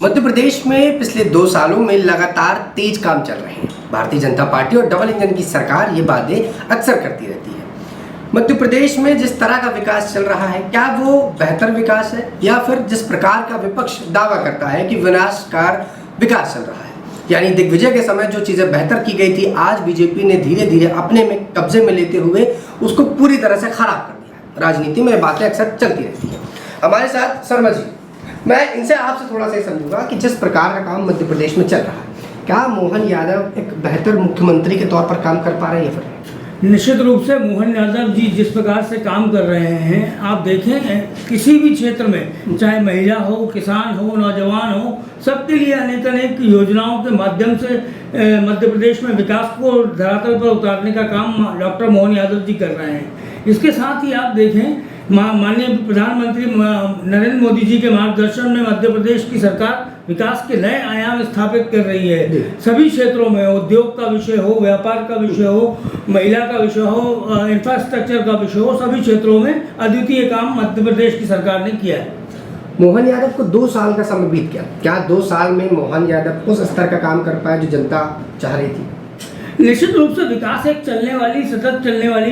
मध्य प्रदेश में पिछले 2 सालों में लगातार तेज काम चल रहे हैं। भारतीय जनता पार्टी और डबल इंजन की सरकार ये वादे अक्सर करती रहती है। मध्य प्रदेश में जिस तरह का विकास चल रहा है, क्या वो बेहतर विकास है या फिर जिस प्रकार का विपक्ष दावा करता है कि विनाशकार विकास चल रहा है? यानी दिग्विजय के समय जो चीज़ें बेहतर की गई थी, आज बीजेपी ने धीरे धीरे अपने में कब्जे में लेते हुए उसको पूरी तरह से खराब कर दिया। राजनीति में बातें अक्सर चलती रहती हैं। हमारे साथ शर्मा जी, मैं इनसे आपसे थोड़ा सा ही समझूंगा कि जिस प्रकार का काम मध्य प्रदेश में चल रहा है, क्या मोहन यादव एक बेहतर मुख्यमंत्री के तौर पर काम कर पा रहे हैं? फिर निश्चित रूप से मोहन यादव जी जिस प्रकार से काम कर रहे हैं, आप देखें किसी भी क्षेत्र में, चाहे महिला हो, किसान हो, नौजवान हो, सबके लिए अनेक योजनाओं के माध्यम से मध्य प्रदेश में विकास को धरातल पर उतारने का काम डॉक्टर मोहन यादव जी कर रहे हैं। इसके साथ ही आप देखें माननीय प्रधानमंत्री नरेंद्र मोदी जी के मार्गदर्शन में मध्य प्रदेश की सरकार विकास के नए आयाम स्थापित कर रही है। सभी क्षेत्रों में, उद्योग का विषय हो, व्यापार का विषय हो, महिला का विषय हो, इंफ्रास्ट्रक्चर का विषय हो, सभी क्षेत्रों में अद्वितीय काम मध्य प्रदेश की सरकार ने किया है। मोहन यादव को 2 साल का समय बीत गया, क्या 2 साल में मोहन यादव उस स्तर का काम कर पाए जो जनता चाह रही थी? निश्चित रूप से विकास एक सतत चलने वाली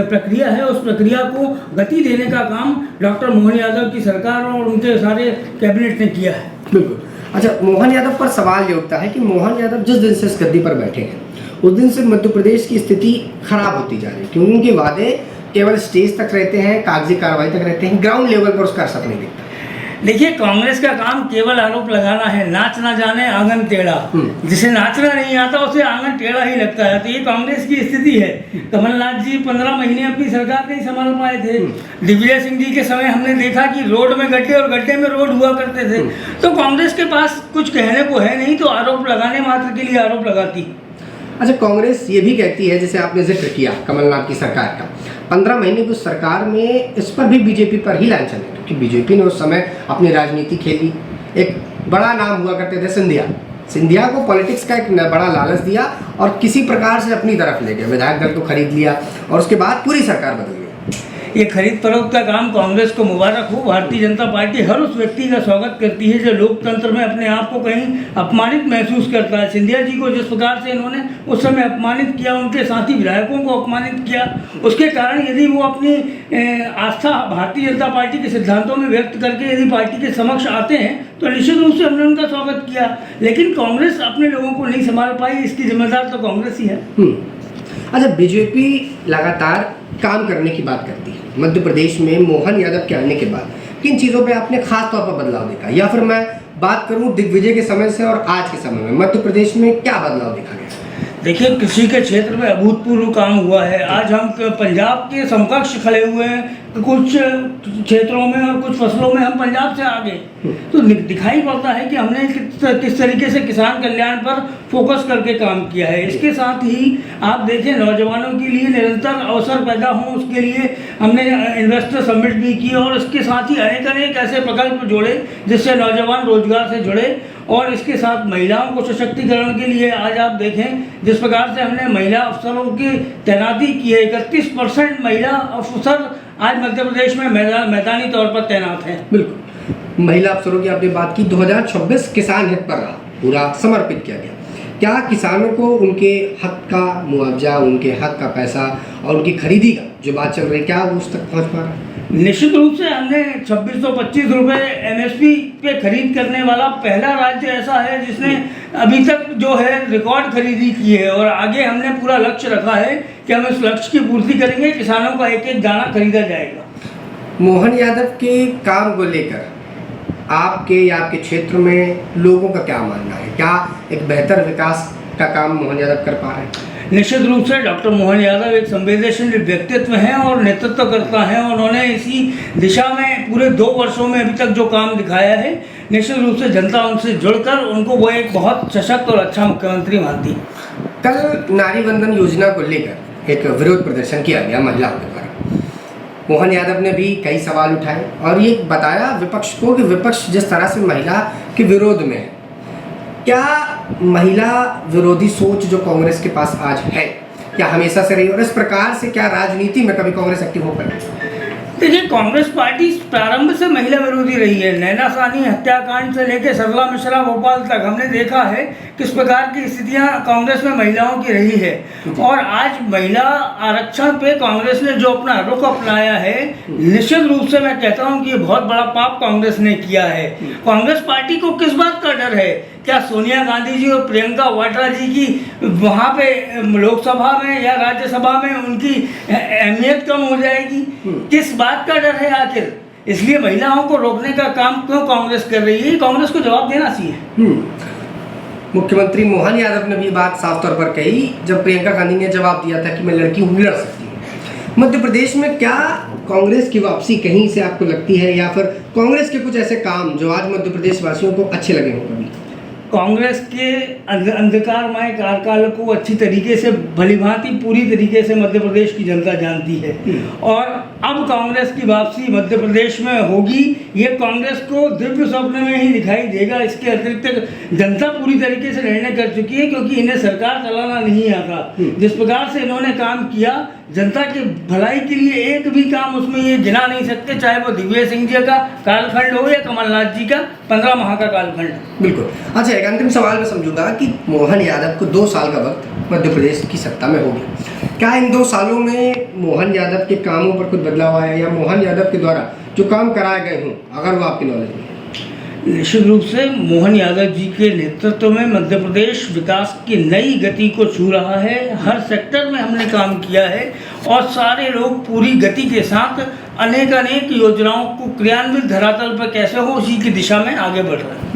प्रक्रिया है। उस प्रक्रिया को गति देने का काम डॉक्टर मोहन यादव की सरकार और उनके सारे कैबिनेट ने किया है। बिल्कुल। अच्छा, मोहन यादव पर सवाल ये उठता है कि मोहन यादव जिस दिन से इस गद्दी पर बैठे हैं, उस दिन से मध्य प्रदेश की स्थिति खराब होती जा रही है, क्योंकि उनके वादे केवल स्टेज तक रहते हैं, कागजी कार्रवाई तक रहते हैं, ग्राउंड लेवल पर उसका असर नहीं दिखता। देखिए, कांग्रेस का काम केवल आरोप लगाना है। नाच ना जाने आंगन टेढ़ा, जिसे नाचना नहीं आता उसे आंगन टेढ़ा ही लगता है। तो ये कांग्रेस की स्थिति है। कमलनाथ जी 15 महीने अपनी सरकार नहीं संभाल पाए थे। दिग्विजय सिंह जी के समय हमने देखा कि रोड में गड्ढे और गड्ढे में रोड हुआ करते थे। तो कांग्रेस के पास कुछ कहने को है नहीं, तो आरोप लगाने मात्र के लिए आरोप लगाती। अच्छा, कांग्रेस ये भी कहती है, जैसे आपने जिक्र किया कमलनाथ की सरकार का, 15 महीने की सरकार में इस पर भी बीजेपी पर ही लांछन है, क्योंकि बीजेपी ने उस समय अपनी राजनीति खेली। एक बड़ा नाम हुआ करते थे सिंधिया को पॉलिटिक्स का एक बड़ा लालच दिया और किसी प्रकार से अपनी तरफ ले गए। विधायक दल को खरीद लिया और उसके बाद पूरी सरकार बदल गई। ये खरीद फरोख्त का काम कांग्रेस को मुबारक हो। भारतीय जनता पार्टी हर उस व्यक्ति का स्वागत करती है जो लोकतंत्र में अपने आप को कहीं अपमानित महसूस करता है। सिंधिया जी को जिस प्रकार से इन्होंने उस समय अपमानित किया, उनके साथी विधायकों को अपमानित किया, उसके कारण यदि वो अपनी आस्था भारतीय जनता पार्टी के सिद्धांतों में व्यक्त करके यदि पार्टी के समक्ष आते हैं, तो निश्चित रूप से हमने उनका स्वागत किया। लेकिन कांग्रेस अपने लोगों को नहीं संभाल पाई, इसकी जिम्मेदार तो कांग्रेस ही है। अच्छा, बीजेपी लगातार काम करने की बात करती है। मध्य प्रदेश में मोहन यादव के आने के बाद किन चीज़ों पे आपने खास तौर पर बदलाव देखा, या फिर मैं बात करूं दिग्विजय के समय से और आज के समय में मध्य प्रदेश में क्या बदलाव देखा गया? देखिए, कृषि के क्षेत्र में अभूतपूर्व काम हुआ है। आज हम पंजाब के समकक्ष खड़े हुए हैं। कुछ क्षेत्रों में और कुछ फसलों में हम पंजाब से आगे। तो दिखाई पड़ता है कि हमने किस तरीके से किसान कल्याण पर फोकस करके काम किया है। इसके साथ ही आप देखें, नौजवानों के लिए निरंतर अवसर पैदा हो, उसके लिए हमने इन्वेस्टर समिट भी की और इसके साथ ही अनेक ऐसे प्रकल्प जोड़े जिससे नौजवान रोजगार से जुड़े। और इसके साथ महिलाओं को सशक्तिकरण के लिए आज आप देखें जिस प्रकार से हमने महिला अफसरों की तैनाती की है। 31% महिला अफसर आज मध्य प्रदेश में मैदानी तौर पर तैनात हैं। बिल्कुल, महिला अफसरों की आपने बात की। 2026 किसान हित पर रहा, पूरा समर्पित किया गया। क्या किसानों को उनके हक का मुआवजा, उनके हक का पैसा और उनकी खरीदी का जो बात चल रही है, क्या वो उस तक पहुँच पा रहा है? निश्चित रूप से हमने 2625 रुपये MSP पे खरीद करने वाला पहला राज्य ऐसा है जिसने अभी तक जो है रिकॉर्ड खरीदी की है। और आगे हमने पूरा लक्ष्य रखा है कि हम इस लक्ष्य की पूर्ति करेंगे, किसानों का एक दाना खरीदा जाएगा। मोहन यादव के काम को लेकर आपके या आपके क्षेत्र में लोगों का क्या मानना है? क्या एक बेहतर विकास का काम मोहन यादव कर पा रहे हैं? निश्चित रूप से डॉक्टर मोहन यादव एक संवेदनशील व्यक्तित्व हैं और नेतृत्व करता है। उन्होंने इसी दिशा में पूरे 2 वर्षों में अभी तक जो काम दिखाया है, निश्चित रूप से जनता उनसे जुड़कर उनको वो एक बहुत सशक्त और अच्छा मुख्यमंत्री मानती है। कल नारी वंदन योजना को लेकर एक विरोध प्रदर्शन किया गया महिलाओं के द्वारा। मोहन यादव ने भी कई सवाल उठाए और ये बताया विपक्ष को कि विपक्ष जिस तरह से महिला के विरोध में है, क्या महिला विरोधी सोच जो कांग्रेस के पास आज है, क्या हमेशा से रही, और इस प्रकार से क्या राजनीति में कभी कांग्रेस एक्टिव हो पाएगी? देखिए, कांग्रेस पार्टी प्रारंभ से महिला विरोधी रही है। नैना साहनी हत्याकांड से लेकर सरला मिश्रा भोपाल तक हमने देखा है किस प्रकार की स्थितियां कांग्रेस में महिलाओं की रही है। और आज महिला आरक्षण पे कांग्रेस ने जो अपना रुख अपनाया है, निश्चित रूप से मैं कहता हूं कि ये बहुत बड़ा पाप कांग्रेस ने किया है। कांग्रेस पार्टी को किस बात का डर है? क्या सोनिया गांधी जी और प्रियंका वाड्रा जी की वहाँ पे लोकसभा में या राज्यसभा में उनकी अहमियत कम हो जाएगी? किस बात का डर है आखिर? इसलिए महिलाओं को रोकने का काम क्यों कांग्रेस कर रही है? कांग्रेस को जवाब देना चाहिए। मुख्यमंत्री मोहन यादव ने भी बात साफ तौर पर कही जब प्रियंका गांधी ने जवाब दिया था कि मैं लड़की हूँ, लड़ सकती हूँ। मध्य प्रदेश में क्या कांग्रेस की वापसी कहीं से आपको लगती है, या फिर कांग्रेस के कुछ ऐसे काम जो आज मध्य प्रदेश वासियों को अच्छे लगे हों? कभी कांग्रेस के अंधकारमय कार्यकाल को अच्छी तरीके से भलीभांति पूरी तरीके से मध्य प्रदेश की जनता जानती है। और अब कांग्रेस की वापसी मध्य प्रदेश में होगी, ये कांग्रेस को दिव्य स्वप्न में ही दिखाई देगा। इसके अतिरिक्त जनता पूरी तरीके से निर्णय कर चुकी है, क्योंकि इन्हें सरकार चलाना नहीं आता। जिस प्रकार से इन्होंने काम किया जनता की भलाई के लिए, एक भी काम उसमें ये गिना नहीं सकते, चाहे वो दिग्विजय सिंह जी का कालखंड हो या कमलनाथ जी का 15 माह का कालखंड। बिल्कुल। अच्छा, एक अंतिम सवाल मैं समझूंगा कि मोहन यादव को 2 साल का वक्त मध्य प्रदेश की सत्ता में हो गया। क्या इन 2 सालों में मोहन यादव के कामों पर कुछ बदलाव आया, या मोहन यादव के द्वारा जो काम कराए गए हों, अगर वो आपकी नॉलेज में? निश्चित रूप से मोहन यादव जी के नेतृत्व में मध्य प्रदेश विकास की नई गति को छू रहा है। हर सेक्टर में हमने काम किया है और सारे लोग पूरी गति के साथ अनेक योजनाओं को क्रियान्वित धरातल पर कैसे हो, उसी की दिशा में आगे बढ़ रहे हैं।